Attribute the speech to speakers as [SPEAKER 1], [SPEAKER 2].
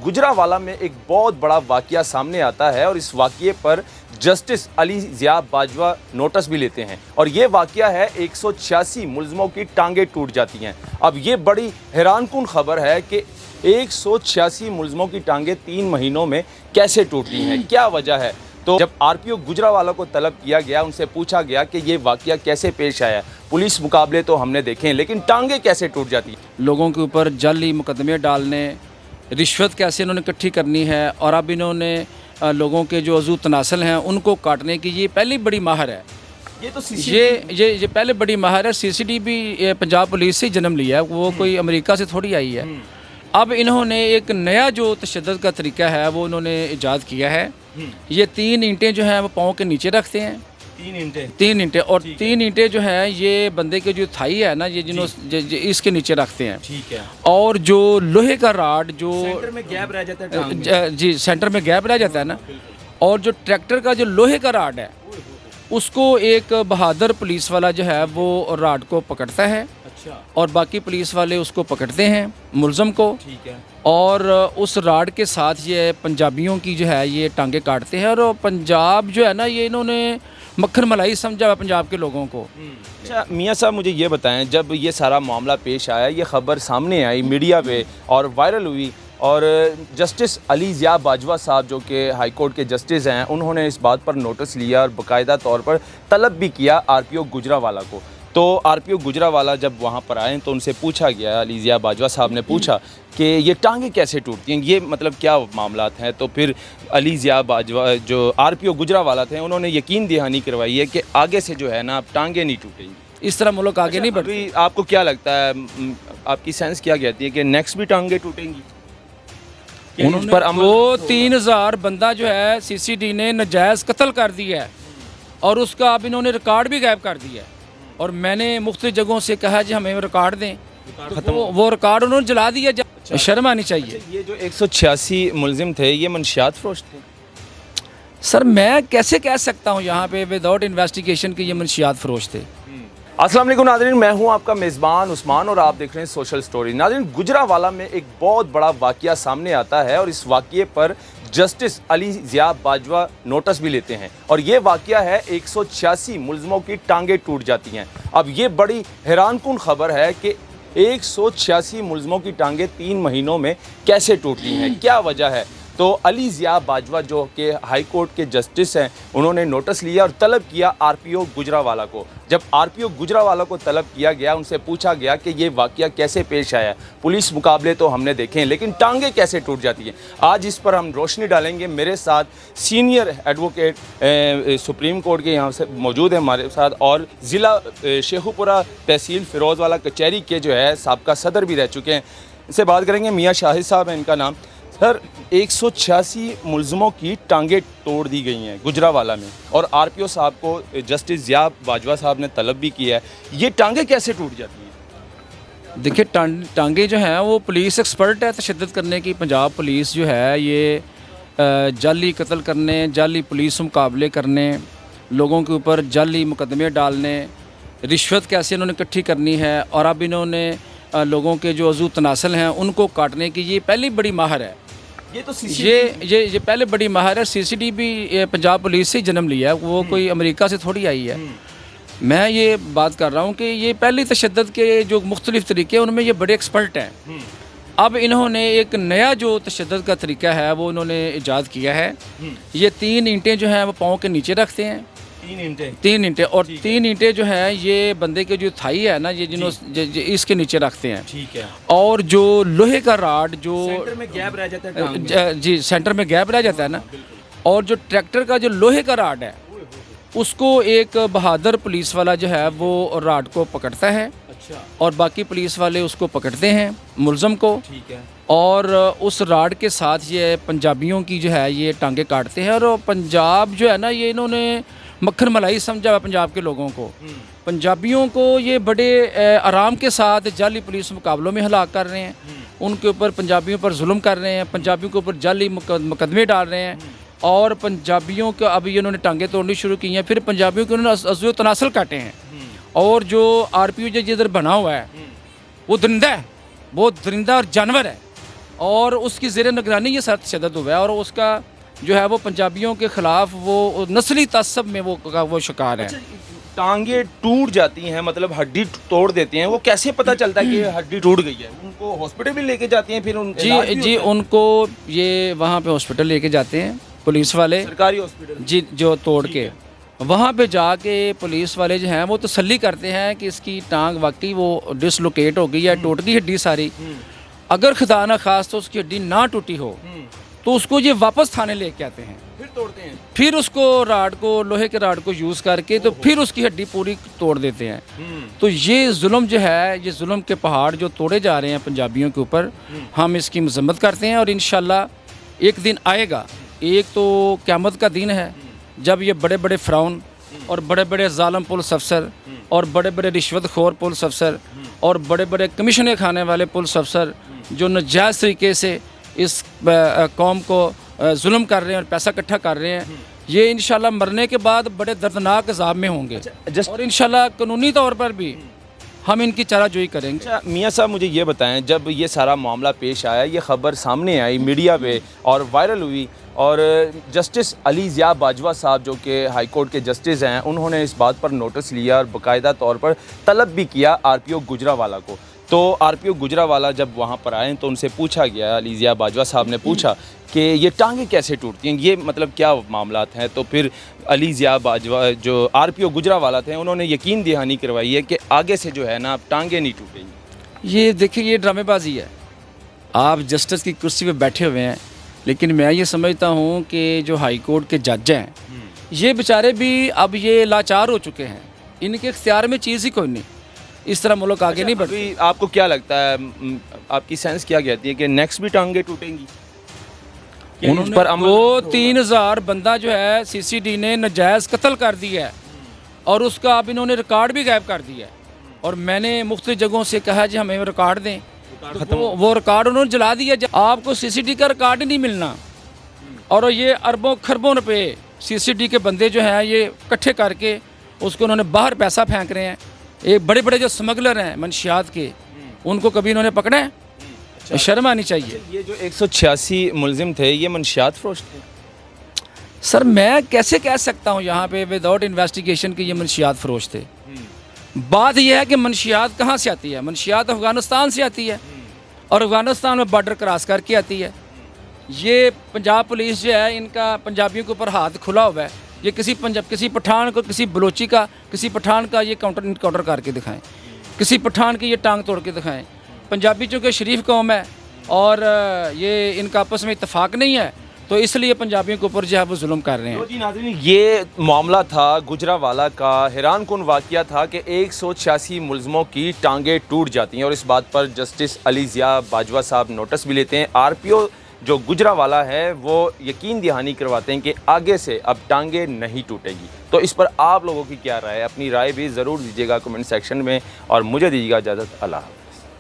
[SPEAKER 1] गुजरावाला में एक बहुत बड़ा वाकया सामने आता है और इस वाकये पर जस्टिस अली ज़िया बाजवा नोटिस भी लेते हैं और ये वाकया है 186 मुलज़मों की टांगें टूट जाती हैं। अब ये बड़ी हैरानकुन खबर है कि 186 मुलज़मों की टांगें 3 महीनों में कैसे टूटी हैं, क्या वजह है। तो जब आरपीओ गुजरावाला को तलब किया गया, उनसे पूछा गया कि ये वाकया कैसे पेश आया। पुलिस मुकाबले तो हमने देखे हैं, लेकिन टांगें कैसे टूट जाती हैं।
[SPEAKER 2] लोगों के ऊपर जाली मुकदमे डालने, रिश्वत कैसे इन्होंने इकट्ठी करनी है और अब इन्होंने लोगों के जो अज़ू तनासल हैं उनको काटने की ये पहली बड़ी माहर है।
[SPEAKER 1] ये तो
[SPEAKER 2] ये पहले बड़ी माहर है। सीसीडी भी पंजाब पुलिस से जन्म लिया है, वो कोई अमेरिका से थोड़ी आई है। अब इन्होंने एक नया जो तशद्दुद का तरीका है वो इन्होंने ईजाद किया है। ये 3 ईंटें जो हैं वो पाँव के नीचे रखते हैं। 3 ईंटें और 3 ईंटें जो हैं ये बंदे के जो थाई है ना, ये इसके नीचे रखते हैं।
[SPEAKER 1] ठीक है।
[SPEAKER 2] और जो लोहे का राड जो
[SPEAKER 1] सेंटर में गैप रह जाता है टांग में।
[SPEAKER 2] जी सेंटर में गैप रह जाता है ना, और जो ट्रैक्टर का जो लोहे का राड है उसको एक बहादुर पुलिस वाला जो है वो राड को पकड़ता है।
[SPEAKER 1] अच्छा।
[SPEAKER 2] और बाकी पुलिस वाले उसको पकड़ते हैं मुलज़म को।
[SPEAKER 1] ठीक है।
[SPEAKER 2] और उस राड के साथ ये पंजाबियों की जो है ये टांगे काटते हैं। और पंजाब जो है ना, ये इन्होंने मक्खन मलाई समझा हुआ पंजाब के लोगों को।
[SPEAKER 1] अच्छा मियाँ साहब, मुझे ये बताएं, जब ये सारा मामला पेश आया, ये ख़बर सामने आई मीडिया पे और वायरल हुई, और जस्टिस अली ज़िया बाजवा साहब जो कि हाई कोर्ट के जस्टिस हैं, उन्होंने इस बात पर नोटिस लिया और बाकायदा तौर पर तलब भी किया आरपीओ गुजरावाला को। तो आरपीओ गुजरावाला जब वहाँ पर आए तो उनसे पूछा गया, अली ज़िया बाजवा साहब ने पूछा कि ये टांगें कैसे टूटती हैं, ये मतलब क्या मामलात हैं। तो फिर अली ज़िया बाजवा जो आरपीओ गुजरावाला थे, उन्होंने यकीन दहानी करवाई है कि आगे से जो है ना, अब टांगें नहीं टूटेंगी।
[SPEAKER 2] इस तरह मुल्क आगे नहीं बढ़ी।
[SPEAKER 1] आपको क्या लगता है, आपकी सेंस क्या कहती है कि नेक्स्ट भी टांगें टूटेंगी?
[SPEAKER 2] पर वो 3000 बंदा जो है सीसीडी ने नजायज़ कत्ल कर दिया है और उसका अब इन्होंने रिकॉर्ड भी गायब कर दिया है। और मैंने मुख्तलिफ जगहों से कहा जी हमें रिकॉर्ड दें, तो वो रिकॉर्ड उन्होंने जला दिया। शर्म आनी चाहिए।
[SPEAKER 1] ये जो 186 मुलजिम थे, ये मनशियात फरोश थे?
[SPEAKER 2] सर मैं कैसे कह सकता हूँ यहाँ पे विदाउट इन्वेस्टिगेशन कि ये मनशियात फरोश थे।
[SPEAKER 1] अस्सलाम वालेकुम नाज़रीन, मैं हूं आपका मेज़बान उस्मान और आप देख रहे हैं सोशल स्टोरी। नाज़रीन, गुजरावाला में एक बहुत बड़ा वाकया सामने आता है और इस वाकये पर जस्टिस अली ज़िया बाजवा नोटिस भी लेते हैं और ये वाकया है 186 मुलज़मों की टांगें टूट जाती हैं। अब ये बड़ी हैरानकुन खबर है कि 186 मुलज़मों की टांगें 3 महीनों में कैसे टूटी हैं, क्या वजह है। तो अली ज़िया बाजवा जो कि हाई कोर्ट के जस्टिस हैं, उन्होंने नोटिस लिया और तलब किया आरपीओ गुजरावाला को। जब आरपीओ गुजरावाला को तलब किया गया, उनसे पूछा गया कि ये वाकया कैसे पेश आया। पुलिस मुकाबले तो हमने देखे हैं, लेकिन टांगें कैसे टूट जाती हैं। आज इस पर हम रोशनी डालेंगे। मेरे साथ सीनियर एडवोकेट सुप्रीम कोर्ट के यहाँ से मौजूद है हमारे साथ, और ज़िला शेखुपुरा तहसील फ़िरोज़वाला कचहरी के जो है साबका सदर भी रह चुके हैं। इनसे बात करेंगे। मियाँ शाहिद साहब हैं इनका नाम। सर, 186 मुलज़मों की टांगें तोड़ दी गई हैं गुजरावाला में और आरपीओ साहब को जस्टिस ज़िया बाजवा साहब ने तलब भी किया है। ये टांगें कैसे टूट जाती हैं?
[SPEAKER 2] देखिए टांगें जो हैं वो पुलिस एक्सपर्ट है तशद्दुद करने की। पंजाब पुलिस जो है ये जाली कत्ल करने, जाली पुलिस मुकाबले करने, लोगों के ऊपर जाली मुकदमे डालने, रिश्वत कैसे इन्होंने इकट्ठी करनी है और अब इन्होंने लोगों के जो अज़ू तनासल हैं उनको काटने की ये पहली बड़ी माहर है।
[SPEAKER 1] ये तो
[SPEAKER 2] ये पहले बड़ी माहर है। सीसीडी भी पंजाब पुलिस से जन्म लिया है, वो कोई अमेरिका से थोड़ी आई है। मैं ये बात कर रहा हूँ कि ये पहली तशद्दुद के जो मुख्तलिफ तरीके हैं उनमें ये बड़े एक्सपर्ट हैं। अब इन्होंने एक नया जो तशद्दुद का तरीका है वो इन्होंने ईजाद किया है। ये 3 ईंटें जो हैं वो पाँव के नीचे रखते हैं। 3 ईंटें और 3 ईंटें जो हैं ये बंदे के जो थाई है ना, ये इसके नीचे रखते हैं।
[SPEAKER 1] ठीक है।
[SPEAKER 2] और जो लोहे का राड जो
[SPEAKER 1] सेंटर में गैप रह जाता है टांग में।
[SPEAKER 2] जी सेंटर में गैप रह जाता है ना, और जो ट्रैक्टर का जो लोहे का राड है उसको एक बहादुर पुलिस वाला जो है वो राड को पकड़ता है।
[SPEAKER 1] अच्छा।
[SPEAKER 2] और बाकी पुलिस वाले उसको पकड़ते हैं मुलज़म को।
[SPEAKER 1] ठीक है।
[SPEAKER 2] और उस राड के साथ ये पंजाबियों की जो है ये टांगे काटते हैं। और पंजाब जो है ना, ये इन्होंने मक्खन मलाई समझा हुआ पंजाब के लोगों को। पंजाबियों को ये बड़े आराम के साथ जाली पुलिस मुकाबलों में हलाक कर रहे हैं। उनके ऊपर पंजाबियों पर जुल्म कर रहे हैं, पंजाबियों के ऊपर जाली मुकदमे डाल रहे हैं। और पंजाबियों को अब ये उन्होंने टांगे तोड़नी शुरू की हैं। फिर पंजाबियों के उन्होंने अज़ू तनासल काटे हैं। और जो आरपीओ जो इधर बना हुआ है वो दरिंदा है, वो दरिंदा और जानवर है। اور اس کی زیر نگرانی یہ سخت تشدد ہوا ہے، اور اس کا جو ہے وہ پنجابیوں کے خلاف وہ نسلی تعصب میں وہ شکار ہے۔
[SPEAKER 1] ٹانگیں ٹوٹ جاتی ہیں، مطلب ہڈی توڑ دیتے ہیں، وہ کیسے پتہ چلتا ہے کہ ہڈی ٹوٹ گئی ہے؟ ان کو ہاسپٹل بھی لے کے جاتے ہیں پھر
[SPEAKER 2] جی ان کو یہ وہاں پہ ہاسپٹل لے کے جاتے ہیں پولیس والے،
[SPEAKER 1] سرکاری ہاسپٹل
[SPEAKER 2] جی جو توڑ کے وہاں پہ جا کے پولیس والے جو ہیں وہ تسلی کرتے ہیں کہ اس کی ٹانگ واقعی وہ ڈسلوکیٹ ہو گئی ہے، ٹوٹ گئی ہڈی ساری۔ اگر خدا نہ خواستہ اس کی ہڈی نہ ٹوٹی ہو تو اس کو یہ واپس تھانے لے کے آتے ہیں،
[SPEAKER 1] پھر توڑتے ہیں،
[SPEAKER 2] پھر اس کو راڈ کو لوہے کے راڈ کو یوز کر کے تو پھر اس کی ہڈی پوری توڑ دیتے ہیں۔ تو یہ ظلم جو ہے، یہ ظلم کے پہاڑ جو توڑے جا رہے ہیں پنجابیوں کے اوپر، ہم اس کی مذمت کرتے ہیں، اور انشاءاللہ ایک دن آئے گا، ایک تو قیامت کا دن ہے جب یہ بڑے بڑے فرعون اور بڑے بڑے ظالم پولیس افسر اور بڑے بڑے رشوت خور پولیس افسر اور بڑے بڑے کمیشنیں کھانے والے پولیس افسر جو ناجائز طریقے سے اس قوم کو ظلم کر رہے ہیں اور پیسہ اکٹھا کر رہے ہیں، یہ انشاءاللہ مرنے کے بعد بڑے دردناک عذاب میں ہوں گے، اور انشاءاللہ قانونی طور پر بھی ہم ان کی چارہ جوئی کریں گے۔
[SPEAKER 1] میاں صاحب مجھے یہ بتائیں، جب یہ سارا معاملہ پیش آیا، یہ خبر سامنے آئی میڈیا پہ اور وائرل ہوئی، اور جسٹس علی ضیاء باجوہ صاحب جو کہ ہائی کورٹ کے جسٹس ہیں، انہوں نے اس بات پر نوٹس لیا اور باقاعدہ طور پر طلب بھی کیا RPO گجرانوالہ کو۔ تو RPO گجرانوالہ جب وہاں پر آئے تو ان سے پوچھا گیا، علی ضیاء باجوہ صاحب نے پوچھا کہ یہ ٹانگیں کیسے ٹوٹتی ہیں، یہ مطلب کیا معاملات ہیں؟ تو پھر علی ضیاء باجوہ جو RPO گجرانوالہ تھے، انہوں نے یقین دہانی کروائی ہے کہ آگے سے جو ہے نا اب ٹانگیں نہیں ٹوٹیں گی۔
[SPEAKER 2] یہ دیکھیں، یہ ڈرامے بازی ہے، آپ جسٹس کی کرسی پہ بیٹھے ہوئے ہیں، لیکن میں یہ سمجھتا ہوں کہ جو ہائی کورٹ کے جج ہیں یہ بیچارے بھی اب یہ لاچار ہو چکے ہیں، ان کے اختیار میں چیز ہی کوئی نہیں، اس طرح ملک آگے نہیں بڑھ۔
[SPEAKER 1] آپ کو کیا لگتا ہے، آپ کی سینس کیا کہتی ہے کہ نیکسٹ بھی ٹانگیں ٹوٹیں گی؟
[SPEAKER 2] انہوں نے 2-3 ہزار بندہ جو ہے CCD نے ناجائز قتل کر دیا ہے، اور اس کا اب انہوں نے ریکارڈ بھی غائب کر دیا ہے، اور میں نے مختلف جگہوں سے کہا جی ہمیں ریکارڈ دیں، وہ ریکارڈ انہوں نے جلا دیا۔ آپ کو CCD کا ریکارڈ ہی نہیں ملنا، اور یہ اربوں خربوں روپے CCD کے بندے جو ہیں یہ اکٹھے کر کے اس کو انہوں نے باہر پیسہ پھینک رہے ہیں۔ ایک بڑے بڑے جو سمگلر ہیں منشیات کے، ان کو کبھی انہوں نے پکڑا ہے؟ شرم آنی چاہیے۔
[SPEAKER 1] یہ جو 186 ملزم تھے یہ منشیات فروش تھے؟
[SPEAKER 2] سر میں کیسے کہہ سکتا ہوں یہاں پہ وداؤٹ انویسٹیگیشن کہ یہ منشیات فروش تھے؟ بات یہ ہے کہ منشیات کہاں سے آتی ہے؟ منشیات افغانستان سے آتی ہے، اور افغانستان میں بارڈر کراس کر کے آتی ہے۔ یہ پنجاب پولیس جو ہے، ان کا پنجابیوں کے اوپر ہاتھ کھلا ہوا ہے، یہ کسی پٹھان کو، کسی بلوچی کا، کسی پٹھان کا یہ انکاؤنٹر کر کے دکھائیں، کسی پٹھان کی یہ ٹانگ توڑ کے دکھائیں۔ پنجابی چونکہ شریف قوم ہے اور یہ ان کا آپس میں اتفاق نہیں ہے، تو اس لیے پنجابیوں کے اوپر جو ہے وہ ظلم کر رہے ہیں۔
[SPEAKER 1] جی ناظرین، یہ معاملہ تھا گجرانوالہ کا، حیران کن واقعہ تھا کہ 186 ملزموں کی ٹانگیں ٹوٹ جاتی ہیں، اور اس بات پر جسٹس علی ضیاء باجوہ صاحب نوٹس بھی لیتے ہیں۔ RPO جو گجرانوالہ ہے وہ یقین دہانی کرواتے ہیں کہ آگے سے اب ٹانگیں نہیں ٹوٹے گی۔ تو اس پر آپ لوگوں کی کیا رائے ہے؟ اپنی رائے بھی ضرور دیجیے گا کمنٹ سیکشن میں، اور مجھے دیجیے گا اجازت۔ اللہ حافظ۔